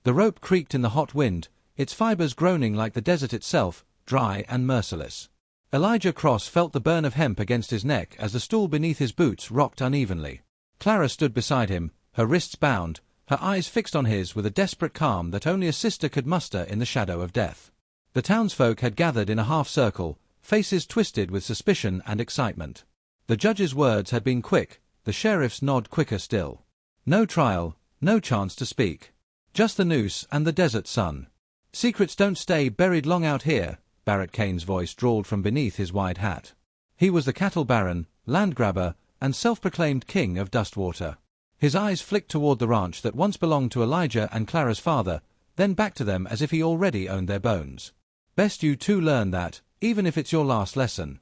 The rope creaked in the hot wind, its fibers groaning like the desert itself, dry and merciless. Elijah Cross felt the burn of hemp against his neck as the stool beneath his boots rocked unevenly. Clara stood beside him, her wrists bound, her eyes fixed on his with a desperate calm that only a sister could muster in the shadow of death. The townsfolk had gathered in a half-circle, faces twisted with suspicion and excitement. The judge's words had been quick, the sheriff's nod quicker still. No trial, no chance to speak. Just the noose and the desert sun. Secrets don't stay buried long out here, Barrett Kane's voice drawled from beneath his wide hat. He was the cattle baron, land grabber, and self-proclaimed king of Dustwater. His eyes flicked toward the ranch that once belonged to Elijah and Clara's father, then back to them as if he already owned their bones. Best you two learn that, even if it's your last lesson.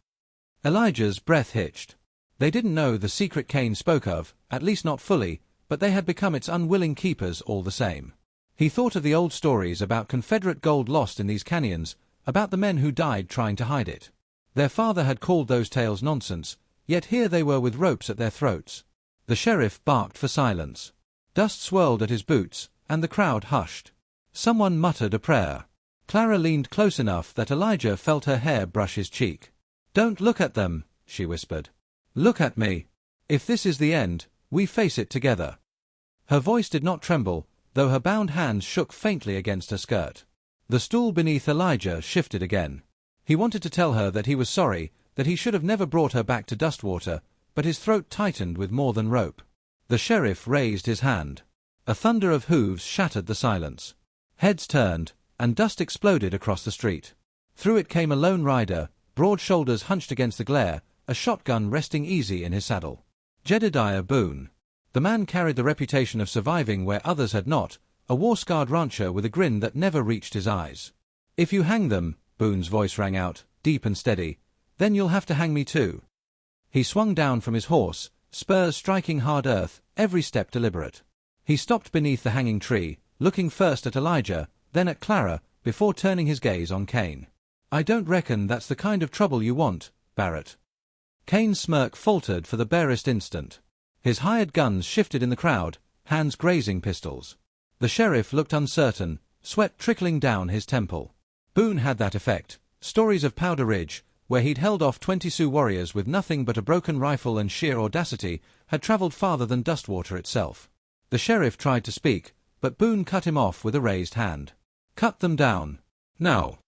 Elijah's breath hitched. They didn't know the secret Kane spoke of, at least not fully, but they had become its unwilling keepers all the same. He thought of the old stories about Confederate gold lost in these canyons, about the men who died trying to hide it. Their father had called those tales nonsense, yet here they were with ropes at their throats. The sheriff barked for silence. Dust swirled at his boots, and the crowd hushed. Someone muttered a prayer. Clara leaned close enough that Elijah felt her hair brush his cheek. "Don't look at them," she whispered. "Look at me. If this is the end, we face it together." Her voice did not tremble, though her bound hands shook faintly against her skirt. The stool beneath Elijah shifted again. He wanted to tell her that he was sorry, that he should have never brought her back to Dustwater, but his throat tightened with more than rope. The sheriff raised his hand. A thunder of hooves shattered the silence. Heads turned, and dust exploded across the street. Through it came a lone rider, broad shoulders hunched against the glare, a shotgun resting easy in his saddle. Jedediah Boone. The man carried the reputation of surviving where others had not, a war-scarred rancher with a grin that never reached his eyes. "If you hang them," Boone's voice rang out, deep and steady, "then you'll have to hang me too." He swung down from his horse, spurs striking hard earth, every step deliberate. He stopped beneath the hanging tree, looking first at Elijah, then at Clara, before turning his gaze on Kane. "I don't reckon that's the kind of trouble you want, Barrett." Kane's smirk faltered for the barest instant. His hired guns shifted in the crowd, hands grazing pistols. The sheriff looked uncertain, sweat trickling down his temple. Boone had that effect. Stories of Powder Ridge, where he'd held off 20 Sioux warriors with nothing but a broken rifle and sheer audacity, had traveled farther than Dustwater itself. The sheriff tried to speak, but Boone cut him off with a raised hand. "Cut them down. Now."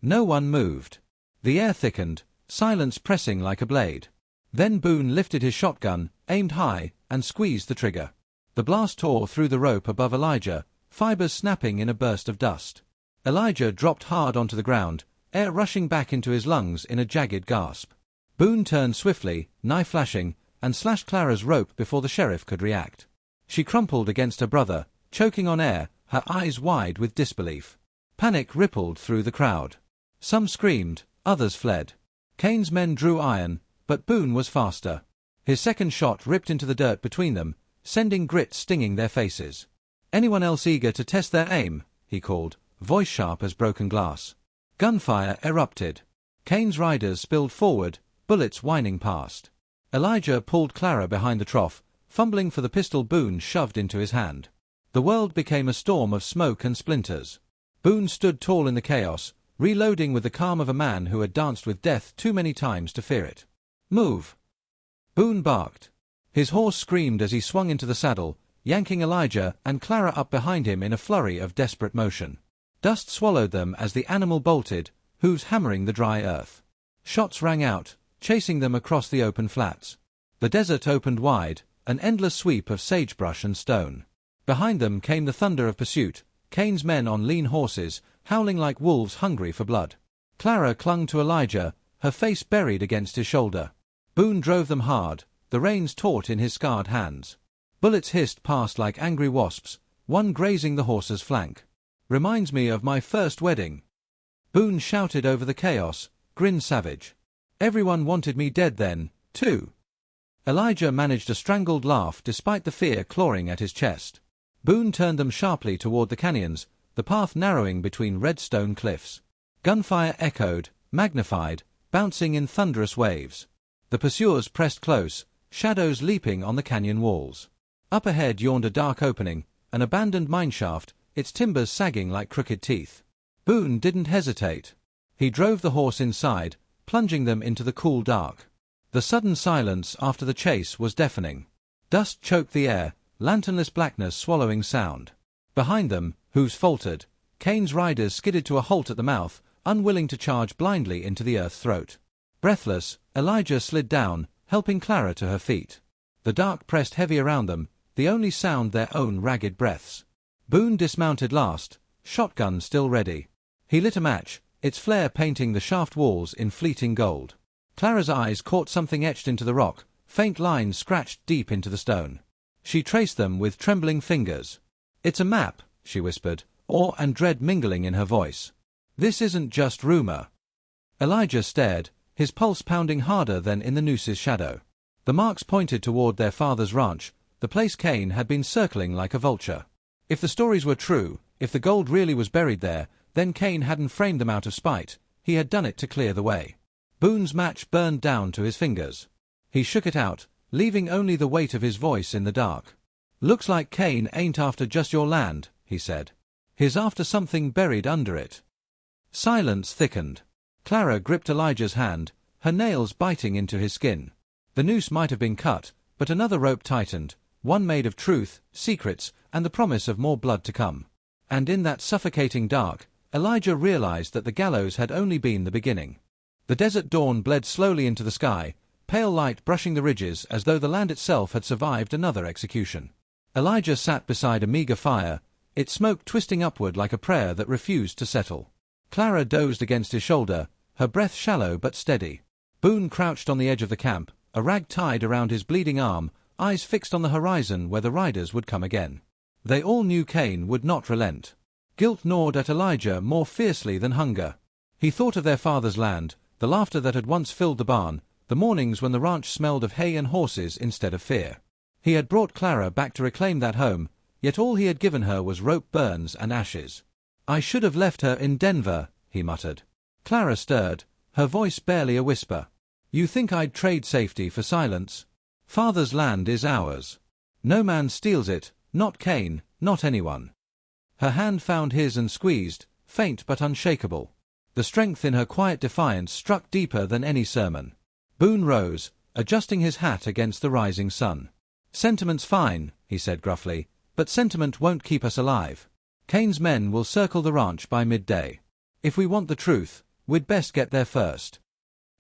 No one moved. The air thickened, silence pressing like a blade. Then Boone lifted his shotgun, aimed high, and squeezed the trigger. The blast tore through the rope above Elijah, fibers snapping in a burst of dust. Elijah dropped hard onto the ground, air rushing back into his lungs in a jagged gasp. Boone turned swiftly, knife flashing, and slashed Clara's rope before the sheriff could react. She crumpled against her brother, choking on air, her eyes wide with disbelief. Panic rippled through the crowd. Some screamed, others fled. Kane's men drew iron, but Boone was faster. His second shot ripped into the dirt between them, sending grit stinging their faces. "Anyone else eager to test their aim?" he called, voice sharp as broken glass. Gunfire erupted. Kane's riders spilled forward, bullets whining past. Elijah pulled Clara behind the trough, fumbling for the pistol Boone shoved into his hand. The world became a storm of smoke and splinters. Boone stood tall in the chaos, reloading with the calm of a man who had danced with death too many times to fear it. "Move!" Boone barked. His horse screamed as he swung into the saddle, yanking Elijah and Clara up behind him in a flurry of desperate motion. Dust swallowed them as the animal bolted, hooves hammering the dry earth. Shots rang out, chasing them across the open flats. The desert opened wide, an endless sweep of sagebrush and stone. Behind them came the thunder of pursuit, Kane's men on lean horses, howling like wolves hungry for blood. Clara clung to Elijah, her face buried against his shoulder. Boone drove them hard, the reins taut in his scarred hands. Bullets hissed past like angry wasps, one grazing the horse's flank. "Reminds me of my first wedding." Boone shouted over the chaos, grinned savage. "Everyone wanted me dead then, too." Elijah managed a strangled laugh despite the fear clawing at his chest. Boone turned them sharply toward the canyons, the path narrowing between red stone cliffs. Gunfire echoed, magnified, bouncing in thunderous waves. The pursuers pressed close, shadows leaping on the canyon walls. Up ahead yawned a dark opening, an abandoned mineshaft, its timbers sagging like crooked teeth. Boone didn't hesitate. He drove the horse inside, plunging them into the cool dark. The sudden silence after the chase was deafening. Dust choked the air, lanternless blackness swallowing sound. Behind them, hooves faltered. Kane's riders skidded to a halt at the mouth, unwilling to charge blindly into the earth's throat. Breathless, Elijah slid down, helping Clara to her feet. The dark pressed heavy around them, the only sound their own ragged breaths. Boone dismounted last, shotgun still ready. He lit a match, its flare painting the shaft walls in fleeting gold. Clara's eyes caught something etched into the rock, faint lines scratched deep into the stone. She traced them with trembling fingers. "It's a map," she whispered, awe and dread mingling in her voice. "This isn't just rumor." Elijah stared, his pulse pounding harder than in the noose's shadow. The marks pointed toward their father's ranch, the place Kane had been circling like a vulture. If the stories were true, if the gold really was buried there, then Kane hadn't framed them out of spite, he had done it to clear the way. Boone's match burned down to his fingers. He shook it out, leaving only the weight of his voice in the dark. "Looks like Kane ain't after just your land," he said. "He's after something buried under it." Silence thickened. Clara gripped Elijah's hand, her nails biting into his skin. The noose might have been cut, but another rope tightened, one made of truth, secrets, and the promise of more blood to come. And in that suffocating dark, Elijah realized that the gallows had only been the beginning. The desert dawn bled slowly into the sky, pale light brushing the ridges as though the land itself had survived another execution. Elijah sat beside a meager fire, its smoke twisting upward like a prayer that refused to settle. Clara dozed against his shoulder, her breath shallow but steady. Boone crouched on the edge of the camp, a rag tied around his bleeding arm, eyes fixed on the horizon where the riders would come again. They all knew Kane would not relent. Guilt gnawed at Elijah more fiercely than hunger. He thought of their father's land, the laughter that had once filled the barn, the mornings when the ranch smelled of hay and horses instead of fear. He had brought Clara back to reclaim that home, yet all he had given her was rope burns and ashes. "I should have left her in Denver," he muttered. Clara stirred, her voice barely a whisper. "You think I'd trade safety for silence? Father's land is ours. No man steals it, not Kane, not anyone." Her hand found his and squeezed, faint but unshakable. The strength in her quiet defiance struck deeper than any sermon. Boone rose, adjusting his hat against the rising sun. "Sentiment's fine," he said gruffly, "but sentiment won't keep us alive. Kane's men will circle the ranch by midday. If we want the truth, we'd best get there first."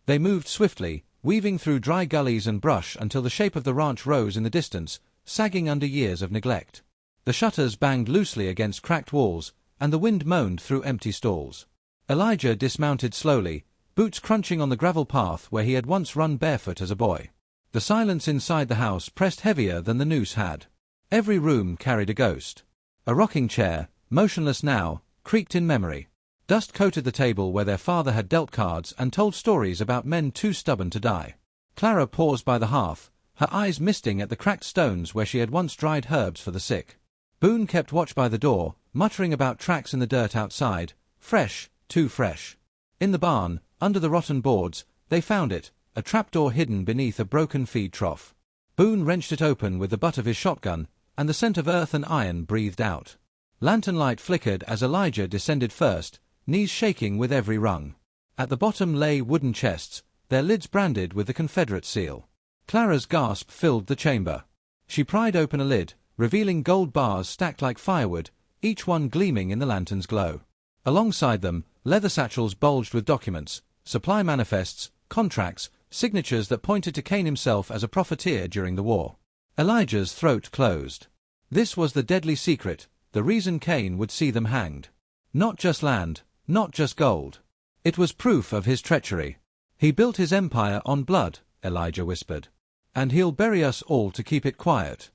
They moved swiftly, weaving through dry gullies and brush until the shape of the ranch rose in the distance, sagging under years of neglect. The shutters banged loosely against cracked walls, and the wind moaned through empty stalls. Elijah dismounted slowly, boots crunching on the gravel path where he had once run barefoot as a boy. The silence inside the house pressed heavier than the noose had. Every room carried a ghost. A rocking chair, motionless now, creaked in memory. Dust coated the table where their father had dealt cards and told stories about men too stubborn to die. Clara paused by the hearth, her eyes misting at the cracked stones where she had once dried herbs for the sick. Boone kept watch by the door, muttering about tracks in the dirt outside, fresh, too fresh. In the barn, under the rotten boards, they found it, a trapdoor hidden beneath a broken feed trough. Boone wrenched it open with the butt of his shotgun, and the scent of earth and iron breathed out. Lantern light flickered as Elijah descended first, knees shaking with every rung. At the bottom lay wooden chests, their lids branded with the Confederate seal. Clara's gasp filled the chamber. She pried open a lid, revealing gold bars stacked like firewood, each one gleaming in the lantern's glow. Alongside them, leather satchels bulged with documents, supply manifests, contracts, signatures that pointed to Kane himself as a profiteer during the war. Elijah's throat closed. This was the deadly secret, the reason Kane would see them hanged. Not just land, not just gold. It was proof of his treachery. "He built his empire on blood," Elijah whispered. "And he'll bury us all to keep it quiet."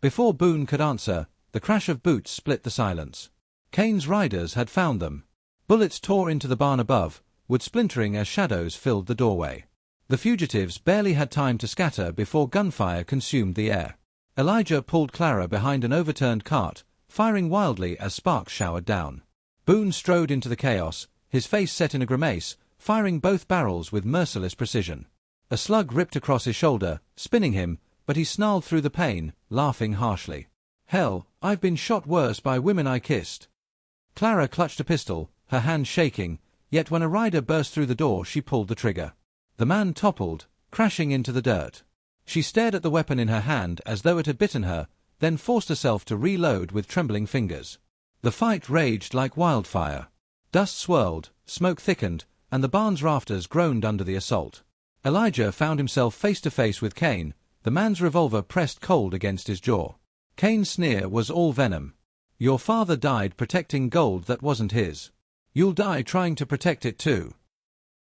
Before Boone could answer, the crash of boots split the silence. Kane's riders had found them. Bullets tore into the barn above, wood splintering as shadows filled the doorway. The fugitives barely had time to scatter before gunfire consumed the air. Elijah pulled Clara behind an overturned cart, firing wildly as sparks showered down. Boone strode into the chaos, his face set in a grimace, firing both barrels with merciless precision. A slug ripped across his shoulder, spinning him, but he snarled through the pain, laughing harshly. Hell, I've been shot worse by women I kissed. Clara clutched a pistol, her hand shaking, yet when a rider burst through the door she pulled the trigger. The man toppled, crashing into the dirt. She stared at the weapon in her hand as though it had bitten her, then forced herself to reload with trembling fingers. The fight raged like wildfire. Dust swirled, smoke thickened, and the barn's rafters groaned under the assault. Elijah found himself face to face with Cain, the man's revolver pressed cold against his jaw. Cain's sneer was all venom. Your father died protecting gold that wasn't his. You'll die trying to protect it too.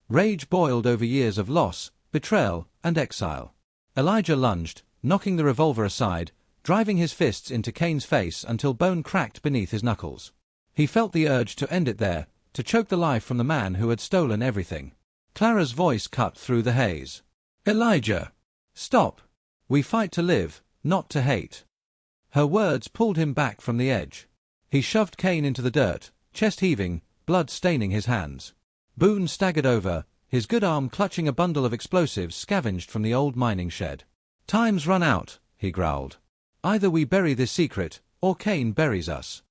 Rage boiled over years of loss, betrayal, and exile. Elijah lunged, knocking the revolver aside, driving his fists into Cain's face until bone cracked beneath his knuckles. He felt the urge to end it there, to choke the life from the man who had stolen everything. Clara's voice cut through the haze. Elijah! Stop! We fight to live, not to hate. Her words pulled him back from the edge. He shoved Cain into the dirt, chest heaving, blood staining his hands. Boone staggered over, his good arm clutching a bundle of explosives scavenged from the old mining shed. Time's run out, he growled. Either we bury this secret, or Cain buries us.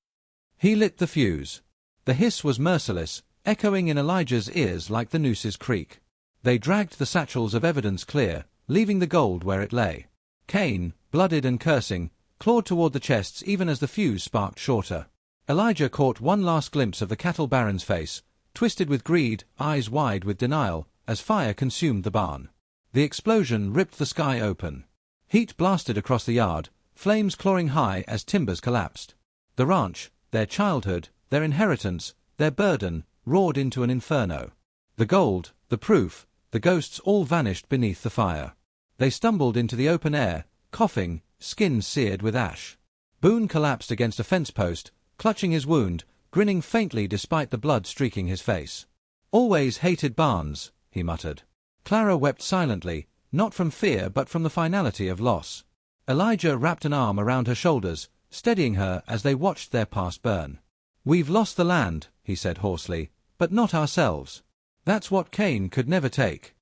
He lit the fuse. The hiss was merciless, echoing in Elijah's ears like the noose's creak. They dragged the satchels of evidence clear, leaving the gold where it lay. Cain, blooded and cursing, clawed toward the chests even as the fuse sparked shorter. Elijah caught one last glimpse of the cattle baron's face, twisted with greed, eyes wide with denial, as fire consumed the barn. The explosion ripped the sky open. Heat blasted across the yard, flames clawing high as timbers collapsed. The ranch, their childhood, their inheritance, their burden, roared into an inferno. The gold, the proof, the ghosts all vanished beneath the fire. They stumbled into the open air, coughing, skins seared with ash. Boone collapsed against a fence post, clutching his wound, grinning faintly despite the blood streaking his face. Always hated barns, he muttered. Clara wept silently, not from fear but from the finality of loss. Elijah wrapped an arm around her shoulders, steadying her as they watched their past burn. We've lost the land, he said hoarsely, but not ourselves. That's what Cain could never take.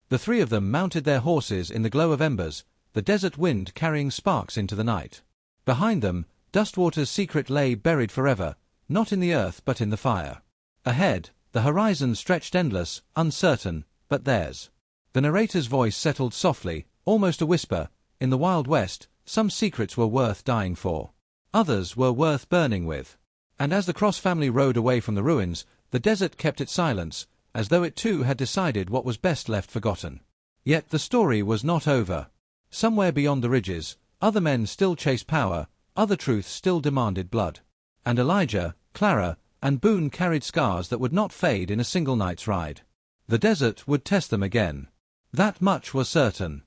The three of them mounted their horses in the glow of embers, the desert wind carrying sparks into the night. Behind them, Dustwater's secret lay buried forever, not in the earth but in the fire. Ahead, the horizon stretched endless, uncertain, but theirs. The narrator's voice settled softly, almost a whisper. In the Wild West, some secrets were worth dying for. Others were worth burning with. And as the Cross family rode away from the ruins, the desert kept its silence, as though it too had decided what was best left forgotten. Yet the story was not over. Somewhere beyond the ridges, other men still chased power, other truths still demanded blood. And Elijah, Clara, and Boone carried scars that would not fade in a single night's ride. The desert would test them again. That much was certain.